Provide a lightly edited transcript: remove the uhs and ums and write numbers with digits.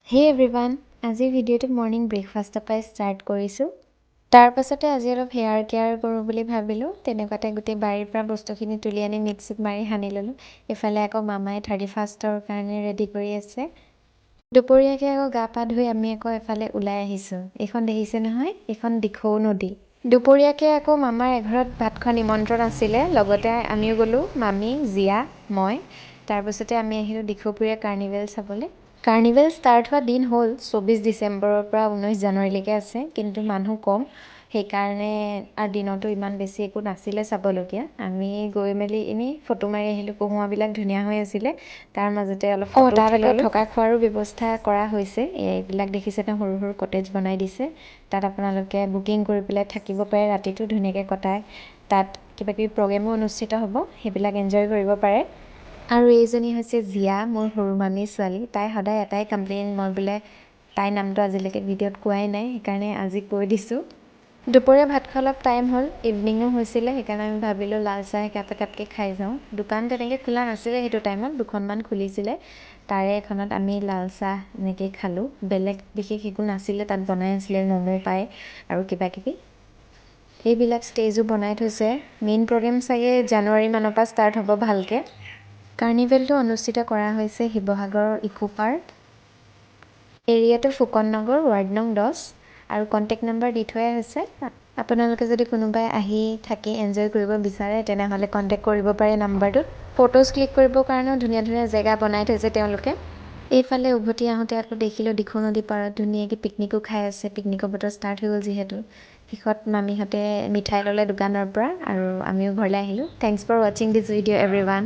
হে এভৰিৱান, আজিৰ ভিডিঅ'টো মৰ্ণিং ব্ৰেকফাষ্টৰ পৰাই ষ্টাৰ্ট কৰিছোঁ। তাৰ পাছতে আজি অলপ হেয়াৰ কেয়াৰ কৰোঁ বুলি ভাবিলোঁ। তেনেকুৱাতে গোটেই বাৰীৰ পৰা বস্তুখিনি তুলি আনি মিক্সিত মাৰি সানি ল'লোঁ। এইফালে আকৌ মামাই 31ৰ কাৰণে ৰেডি কৰি আছে। দুপৰীয়াকৈ আকৌ গা পা ধুই আমি আকৌ এফালে ওলাই আহিছোঁ। এইখন দেখিছে নহয়, এইখন দিখৌ নদী। দুপৰীয়াকৈ আকৌ মামাৰ এঘৰত ভাত খোৱা নিমন্ত্ৰণ আছিলে, লগতে আমিও গ'লোঁ, মামী, জীয়া, মই। তাৰপাছতে আমি আহিলোঁ দিখৌপুৰীয়া কাৰ্নিভেল চাবলৈ। কাৰ্নিভেল ষ্টাৰ্ট হোৱা দিন হ'ল, 24 ডিচেম্বৰৰ পৰা 19 জানুৱাৰীলৈকে আছে, কিন্তু মানুহ কম। সেইকাৰণে আৰু দিনতো ইমান বেছি একো নাছিলে চাবলগীয়া। আমি গৈ মেলি এনেই ফটো মাৰি আহিলোঁ। কহুৱাবিলাক ধুনীয়া হৈ আছিলে, তাৰ মাজতে অলপ তাত আকৌ থকা খোৱাৰো ব্যৱস্থা কৰা হৈছে। এইবিলাক দেখিছে ন, সৰু সৰু কটেজ বনাই দিছে। তাত আপোনালোকে বুকিং কৰি পেলাই থাকিব পাৰে, ৰাতিটো ধুনীয়াকৈ কটায়। তাত কিবাকিবি প্ৰগ্ৰেমো অনুষ্ঠিত হ'ব, সেইবিলাক এনজয় কৰিব পাৰে। আৰু এইজনী হৈছে জীয়া, মোৰ সৰু মামীৰ ছোৱালী। তাই সদায় এটাই কমপ্লেইন, মই বোলে তাইৰ নামটো আজিলৈকে ভিডিঅ'ত কোৱাই নাই, সেইকাৰণে আজি কৈ দিছোঁ। দুপৰীয়া ভাত খোৱা অলপ টাইম হ'ল, ইভিনিঙো হৈছিলে, সেইকাৰণে আমি ভাবিলোঁ লাল চাহ একাপ একাপকৈ খাই যাওঁ। দোকান তেনেকৈ খোলা নাছিলে সেইটো টাইমত, দুখনমান খুলিছিলে। তাৰে এখনত আমি লাল চাহ এনেকৈ খালোঁ। বেলেগ বিশেষ একো নাছিলে, তাত বনাই আছিলে ম'ম' পায় আৰু কিবাকিবি। এইবিলাক ষ্টেজো বনাই থৈছে। মেইন প্ৰগ্ৰেম চাগে জানুৱাৰী মানৰ পৰা ষ্টাৰ্ট হ'ব ভালকৈ। কাৰ্নিভেলটো অনুষ্ঠিত কৰা হৈছে শিৱসাগৰৰ ইকো পাৰ্ক। এৰিয়াটো ফুকন নগৰ, ৱাৰ্ড নং 10, আৰু কণ্টেক্ট নম্বৰ দি থোৱাই হৈছে। আপোনালোকে যদি কোনোবাই আহি থাকি এনজয় কৰিব বিচাৰে, তেনেহ'লে কণ্টেক্ট কৰিব পাৰে নাম্বাৰটোত। ফটোজ ক্লিক কৰিবৰ কাৰণেও ধুনীয়া ধুনীয়া জেগা বনাই থৈছে তেওঁলোকে। এইফালে উভতি আহোঁতে আকৌ দেখিলোঁ দিখৌ নদী পাৰত ধুনীয়াকৈ পিকনিকো খাই আছে। পিকনিকৰ বতৰ ষ্টাৰ্ট হৈ গ'ল যিহেতু। শেষত মামীহঁতে মিঠাই ল'লে দোকানৰ পৰা, আৰু আমিও ঘৰলৈ আহিলোঁ। থেংকছ ফৰ ৱাচিং দিছ ভিডিঅ' এভৰিৱান।